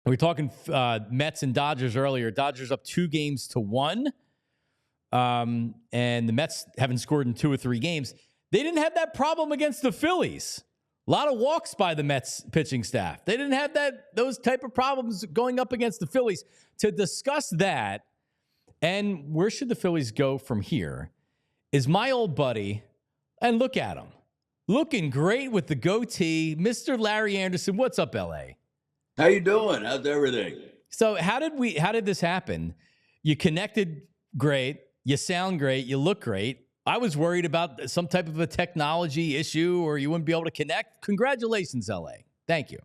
We were talking Mets and Dodgers earlier. Dodgers up 2-1. And the Mets haven't scored in 2 or 3 games. They didn't have that problem against the Phillies. A lot of walks by the Mets pitching staff. They didn't have those type of problems going up against the Phillies. To discuss that and where should the Phillies go from here is my old buddy, and look at him. Looking great with the goatee, Mr. Larry Andersen. What's up, LA? How you doing? How's everything? So how did this happen? You connected great. You sound great. You look great. I was worried about some type of a technology issue or you wouldn't be able to connect. Congratulations, LA. Thank you.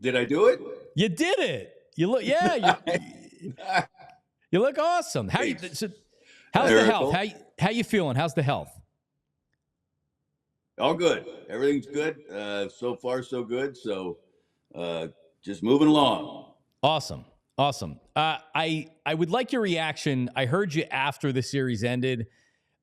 Did I do it? You did it. You look, you look awesome. How's the health? How you feeling? How's the health? All good. Everything's good. So far, so good. So just moving along. Awesome. I would like your reaction. I heard you after the series ended.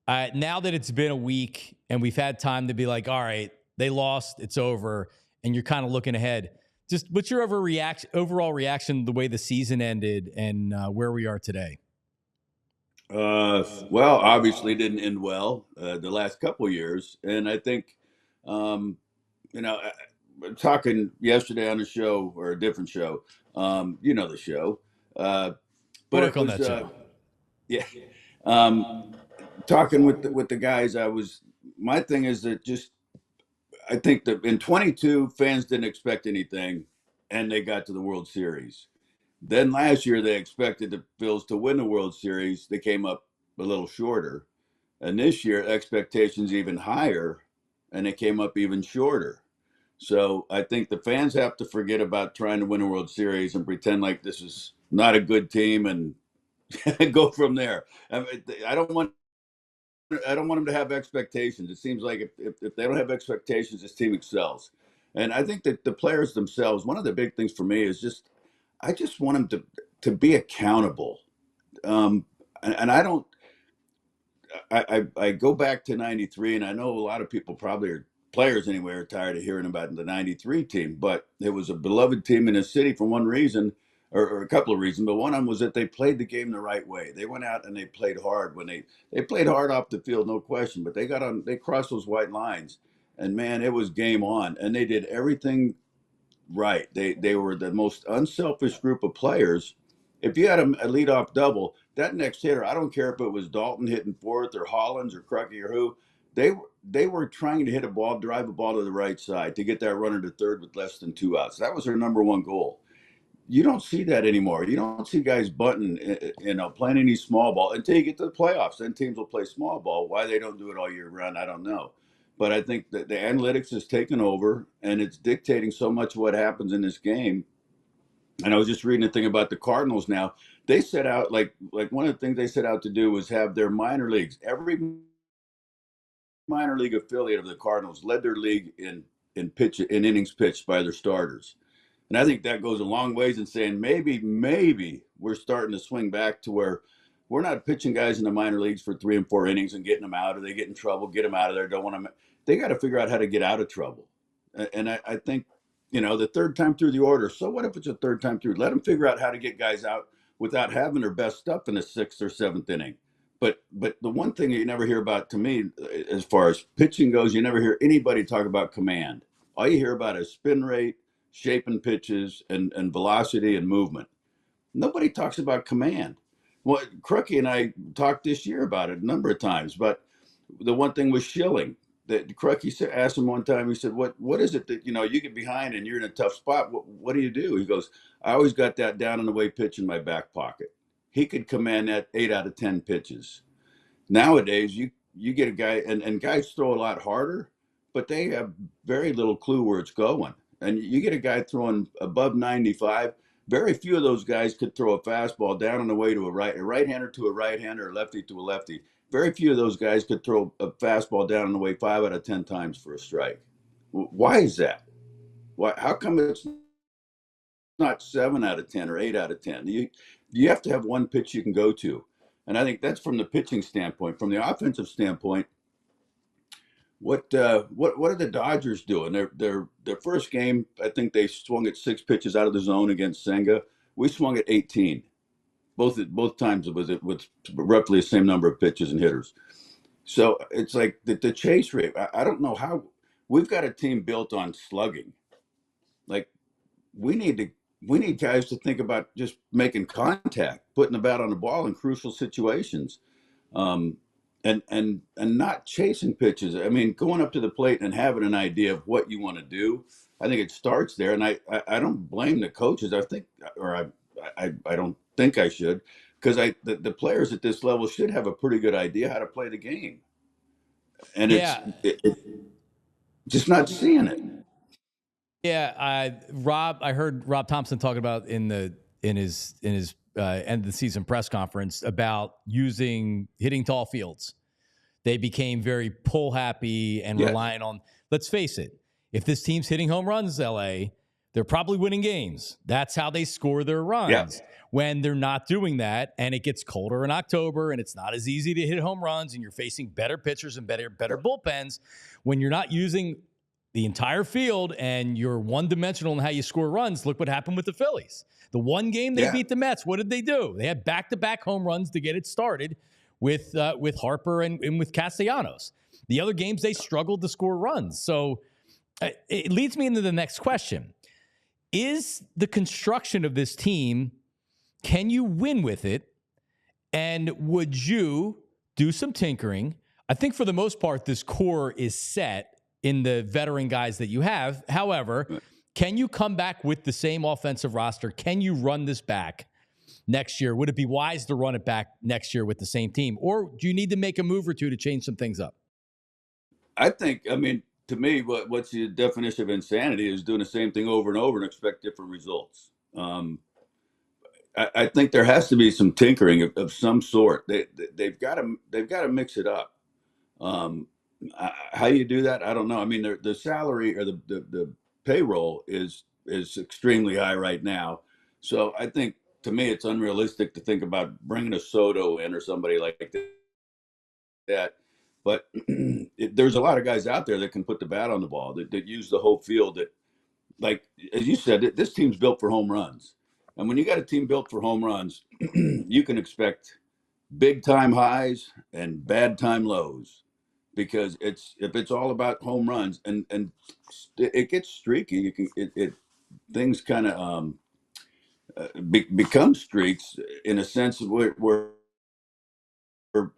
Now that it's been a week and we've had time to be like, all right, they lost, it's over, and you're kind of looking ahead. Just what's your overall reaction to the way the season ended and where we are today? Well, obviously it didn't end well the last couple of years. And I think, talking yesterday on a show or a different show, the show. But work on that show. Yeah. Talking with the guys, my thing is that I think that in 22 fans didn't expect anything and they got to the World Series. Then last year they expected the Phils to win the World Series. They came up a little shorter. And this year expectations even higher and they came up even shorter. So I think the fans have to forget about trying to win a World Series and pretend like this is not a good team and go from there. I don't want them to have expectations. It seems like if they don't have expectations, this team excels. And I think that the players themselves, one of the big things for me is I just want them to be accountable. And I go back to 93, and I know a lot of people probably are players anyway are tired of hearing about the 93 team, but it was a beloved team in the city for one reason, or a couple of reasons, but one of them was that they played the game the right way. They went out and they played hard when they played hard off the field, no question, but they crossed those white lines and man, it was game on and they did everything right. They were the most unselfish group of players. If you had a leadoff double, that next hitter, I don't care if it was Dalton hitting fourth or Hollins or Crucky or who, they were trying to hit a ball, drive a ball to the right side to get that runner to third with less than 2 outs. That was their number one goal. You don't see that anymore. You don't see guys bunting, playing any small ball until you get to the playoffs. Then teams will play small ball. Why they don't do it all year round, I don't know. But I think that the analytics has taken over, and it's dictating so much of what happens in this game. And I was just reading a thing about the Cardinals now. They set out, like one of the things they set out to do was have their minor leagues. Every minor league affiliate of the Cardinals led their league in innings pitched by their starters. And I think that goes a long ways in saying maybe we're starting to swing back to where we're not pitching guys in the minor leagues for 3 and 4 innings and getting them out, or they get in trouble, get them out of there. Don't want them. They got to figure out how to get out of trouble. And I think, the third time through the order. So what if it's a third time through? Let them figure out how to get guys out without having their best stuff in the 6th or 7th inning. But the one thing that you never hear about, to me, as far as pitching goes, you never hear anybody talk about command. All you hear about is spin rate, shaping pitches, and velocity and movement. Nobody talks about command. Well, Crucky and I talked this year about it a number of times, but the one thing was Schilling. That Crucky asked him one time, he said, what is it that, you get behind and you're in a tough spot? What do you do? He goes, I always got that down and away pitch in my back pocket. He could command that 8 out of 10 pitches. Nowadays, you get a guy, and guys throw a lot harder, but they have very little clue where it's going. And you get a guy throwing above 95, very few of those guys could throw a fastball down and away to a right-hander to a right-hander, a lefty to a lefty. Very few of those guys could throw a fastball down and away 5 out of 10 times for a strike. Why is that? How come it's not 7 out of 10 or 8 out of 10? You have to have one pitch you can go to. And I think that's from the pitching standpoint. From the offensive standpoint, What are the Dodgers doing? Their first game, I think they swung at 6 pitches out of the zone against Senga. We swung at 18. Both times it was with roughly the same number of pitches and hitters. So it's like the chase rate. I don't know how we've got a team built on slugging. Like we need to we need guys to think about just making contact, putting the bat on the ball in crucial situations, um, and not chasing pitches. I mean, going up to the plate and having an idea of what you want to do. I think it starts there, and I don't blame the coaches. I think, or I don't think I should, because the players at this level should have a pretty good idea how to play the game, and Yeah. it's just not seeing it. Yeah, Rob. I heard Rob Thompson talking about in his end of the season press conference about hitting tall fields. They became very pull happy and Yes. relying on. Let's face it. If this team's hitting home runs, LA, they're probably winning games. That's how they score their runs. Yeah. When they're not doing that, and it gets colder in October, and it's not as easy to hit home runs, and you're facing better pitchers and better bullpens, when you're not using the entire field and you're one-dimensional in how you score runs, look what happened with the Phillies. The one game they beat the Mets, what did they do? They had back-to-back home runs to get it started with Harper and with Castellanos. The other games, they struggled to score runs. So it leads me into the next question. Is the construction of this team, can you win with it? And would you do some tinkering? I think for the most part, this core is set in the veteran guys that you have. However, can you come back with the same offensive roster? Can you run this back next year? Would it be wise to run it back next year with the same team? Or do you need to make a move or two to change some things up? I think, I mean, to me, what's the definition of insanity is doing the same thing over and over and expect different results. I think there has to be some tinkering of some sort. They've got to mix it up. How you do that, I don't know. I mean, the salary or the payroll is extremely high right now. So I think, to me, it's unrealistic to think about bringing a Soto in or somebody like that. But there's a lot of guys out there that can put the bat on the ball, that use the whole field. That, like as you said, this team's built for home runs. And when you got a team built for home runs, you can expect big time highs and bad time lows, because if it's all about home runs and it gets streaky. You can things kind of become streaks in a sense of where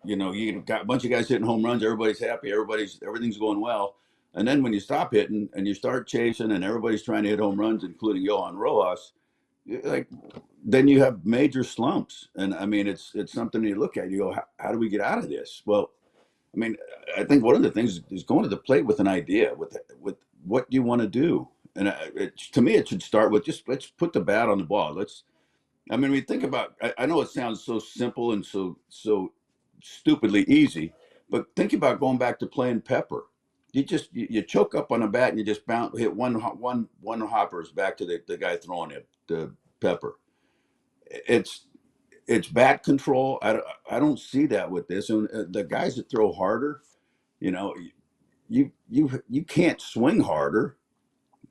you got a bunch of guys hitting home runs, everybody's happy, everything's going well, and then when you stop hitting and you start chasing and everybody's trying to hit home runs, including Johan Rojas, like then you have major slumps. And I mean, it's something you look at, you go, how do we get out of this? Well, I mean, I think one of the things is going to the plate with an idea, with what you want to do. And to me, it should start with just let's put the bat on the ball. I mean, we think about. I know it sounds so simple and so stupidly easy, but think about going back to playing pepper. You choke up on a bat and you just hit one hoppers back to the guy throwing it, the pepper. It's bat control. I don't see that with this. And the guys that throw harder, you know, you can't swing harder.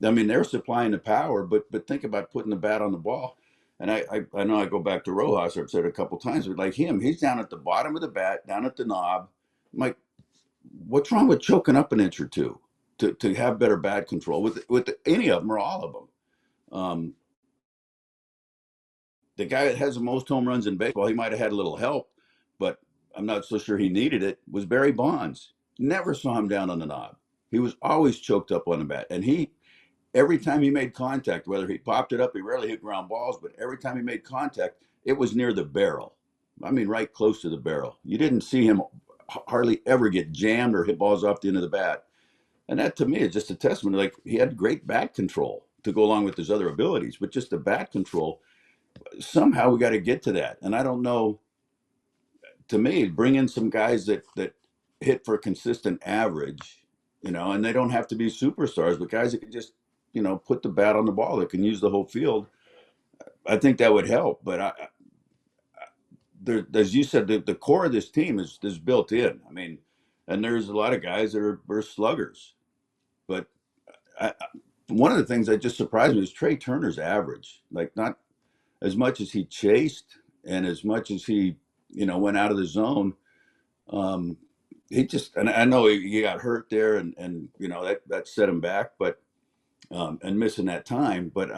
I mean, they're supplying the power, but think about putting the bat on the ball. And I know I go back to Rojas. I've said it a couple times, but like him, he's down at the bottom of the bat, down at the knob. I'm like, what's wrong with choking up an inch or two to have better bat control with any of them or all of them? The guy that has the most home runs in baseball, he might have had a little help, but I'm not so sure he needed it, was Barry Bonds. Never saw him down on the knob. He was always choked up on the bat. And every time he made contact, whether he popped it up, he rarely hit ground balls, but every time he made contact, it was near the barrel. I mean, right close to the barrel. You didn't see him hardly ever get jammed or hit balls off the end of the bat. And that, to me, is just a testament. Like, he had great bat control to go along with his other abilities, but just the bat control, somehow we got to get to that. And I don't know, to me, bring in some guys that hit for a consistent average, and they don't have to be superstars, but guys that can just, put the bat on the ball, that can use the whole field. I think that would help. But as you said, the core of this team is built in. I mean, and there's a lot of guys that are sluggers. But one of the things that just surprised me is Trey Turner's average. Like, not as much as he chased and as much as he, went out of the zone. He just, and I know he got hurt there, and that set him back, but and missing that time. But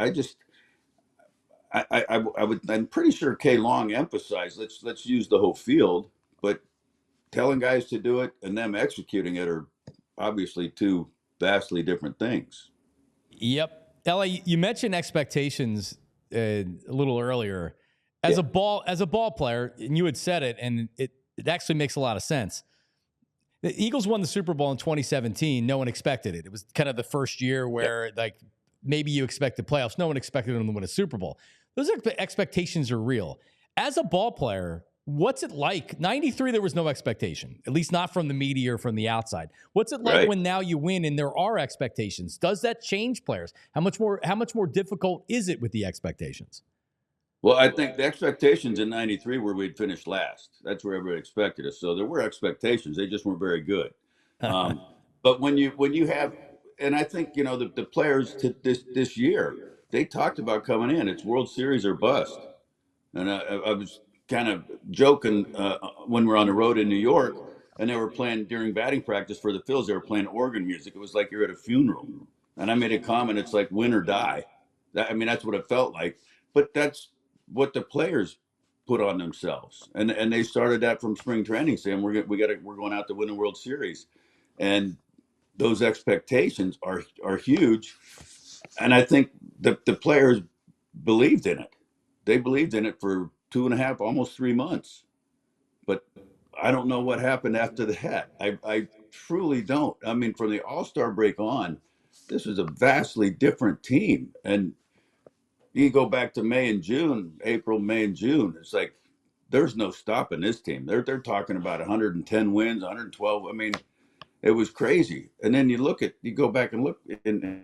I'm pretty sure K Long emphasized let's use the whole field, but telling guys to do it and them executing it are obviously two vastly different things. Yep. LA, you mentioned expectations a little earlier. As a ball player, and you had said it, and it actually makes a lot of sense. The Eagles won the Super Bowl in 2017. No one expected it. It was kind of the first year where maybe you expected playoffs. No one expected them to win a Super Bowl. Those expectations are real. As a ball player, what's it like? 93, there was no expectation, at least not from the media or from the outside. What's it like when now you win and there are expectations? Does that change players? How much more difficult is it with the expectations? Well, I think the expectations in 93 were we'd finish last. That's where everybody expected us. So there were expectations. They just weren't very good. But when you have, and I think, the players to this year, they talked about coming in. It's World Series or bust. And I was kind of joking when we're on the road in New York, and they were playing during batting practice for the Phillies. They were playing organ music. It was like you're at a funeral. And I made a comment. It's like win or die. That's what it felt like. But that's what the players put on themselves, and they started that from spring training, saying we're going out to win the World Series, and those expectations are huge. And I think the players believed in it. They believed in it for 2.5, almost 3 months. But I don't know what happened after that. I truly don't. I mean, from the All-Star break on, this was a vastly different team. And you go back to April, May, and June. It's like there's no stopping this team. They're talking about 110 wins, 112. I mean, it was crazy. And then you go back and look in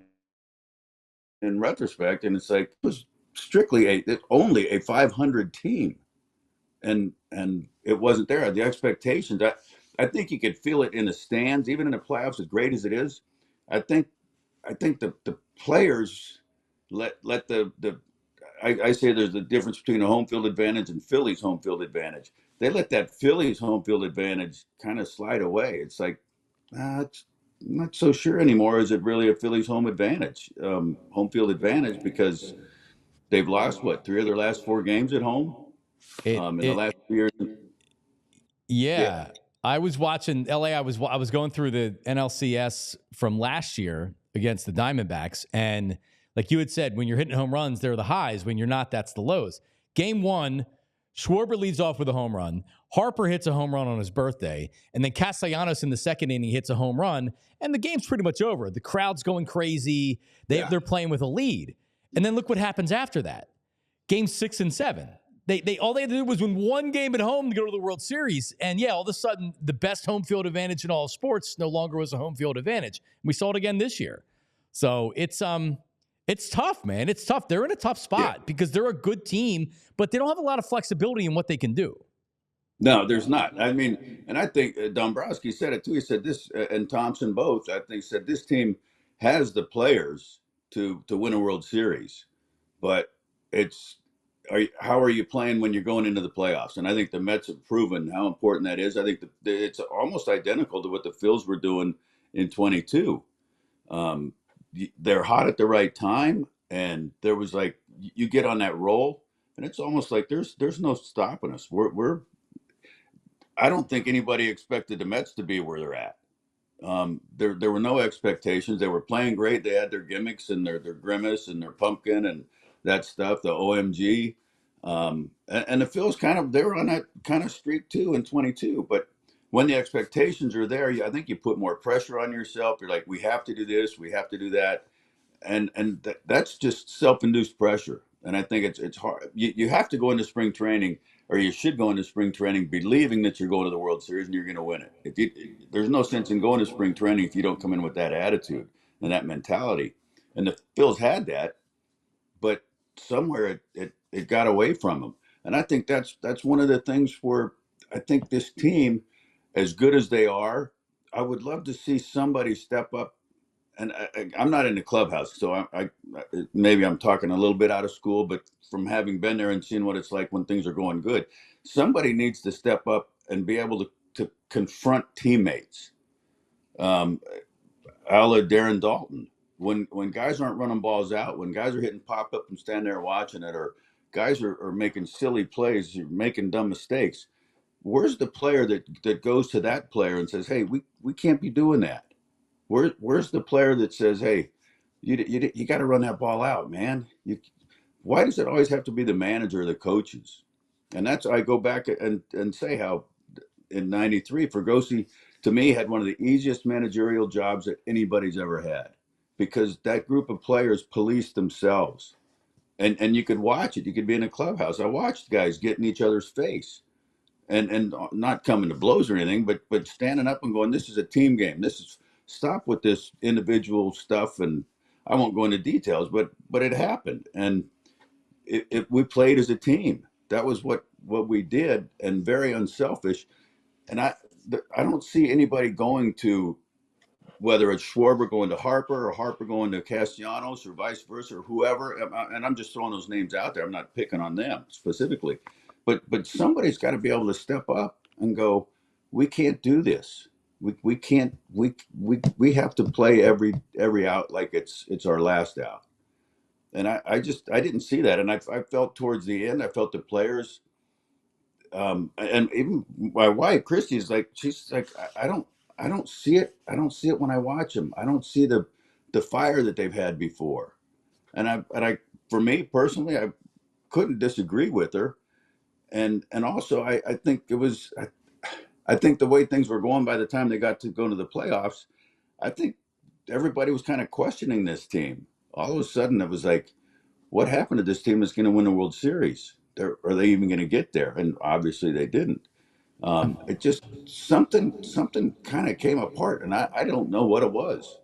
retrospect, and it's like it was strictly only a 500 team, and it wasn't there. The expectations. I think you could feel it in the stands, even in the playoffs, as great as it is. I think the players let I say there's a difference between a home field advantage and Phillies home field advantage. They let that Phillies home field advantage kind of slide away. It's like, I'm not so sure anymore. Is it really a Phillies home field advantage? Because they've lost, 3 of their last 4 games at home in the last 3 years. Yeah. I was watching LA. I was going through the NLCS from last year against the Diamondbacks, and like you had said, when you're hitting home runs, they're the highs. When you're not, that's the lows. Game 1, Schwarber leads off with a home run. Harper hits a home run on his birthday. And then Castellanos in the second inning hits a home run. And the game's pretty much over. The crowd's going crazy. They're playing with a lead. And then look what happens after that. Game 6 and 7. They all they had to do was win one game at home to go to the World Series. And all of a sudden, the best home field advantage in all sports no longer was a home field advantage. We saw it again this year. So it's tough, man. It's tough. They're in a tough spot because they're a good team, but they don't have a lot of flexibility in what they can do. No, there's not. I mean, and I think Dombrowski said it too. He said this, and Thompson both, I think, said this team has the players to win a World Series, but how are you playing when you're going into the playoffs? And I think the Mets have proven how important that is. I think it's almost identical to what the Phils were doing in 22. They're hot at the right time, and there was like you get on that roll, and it's almost like there's no stopping us. I don't think anybody expected the Mets to be where they're at. There were no expectations. They were playing great. They had their gimmicks and their grimace and their pumpkin and that stuff, the OMG. And the Phils they were on that kind of streak too in 22. But when the expectations are there, I think you put more pressure on yourself. You're like, we have to do this, we have to do that. And that's just self-induced pressure. And I think it's hard. You have to go into spring training, or you should go into spring training believing that you're going to the World Series and you're going to win it. There's no sense in going to spring training if you don't come in with that attitude and that mentality. And the Phils had that, but somewhere it got away from them. And I think that's one of the things where I think this team, as good as they are, I would love to see somebody step up. And I'm not in the clubhouse, so maybe I'm talking a little bit out of school, but from having been there and seen what it's like when things are going good, somebody needs to step up and be able to confront teammates. A la Darren Dalton. When guys aren't running balls out, when guys are hitting pop up and stand there watching it, or guys are making silly plays, you're making dumb mistakes. Where's the player that goes to that player and says, "Hey, we can't be doing that"? Where's the player that says, "Hey, you got to run that ball out, man"? Why does it always have to be the manager or the coaches? And that's I go back and say how in '93, Fergosi to me had one of the easiest managerial jobs that anybody's ever had, because that group of players policed themselves, and you could watch it. You could be in a clubhouse. I watched guys get in each other's face, and not coming to blows or anything, but standing up and going, "This is a team game. This is stop with this individual stuff." And I won't go into details, but it happened, and we played as a team. That was what we did, and very unselfish. And I don't see anybody going to, whether it's Schwarber going to Harper or Harper going to Castellanos or vice versa or whoever. And I'm just throwing those names out there. I'm not picking on them specifically, but somebody's got to be able to step up and go, we can't do this. We can't we have to play every out like it's our last out. And I didn't see that. And I felt towards the end, I felt the players, and even my wife Christy's like, she's like, I don't see it. I don't see it when I watch them. I don't see the fire that they've had before. And I for me personally, I couldn't disagree with her. And also I think it was I think the way things were going by the time they got to go to the playoffs, I think everybody was kind of questioning this team. All of a sudden it was like, what happened to this team that's going to win the World Series? Are they even going to get there? And obviously they didn't. It just something kind of came apart, and I don't know what it was.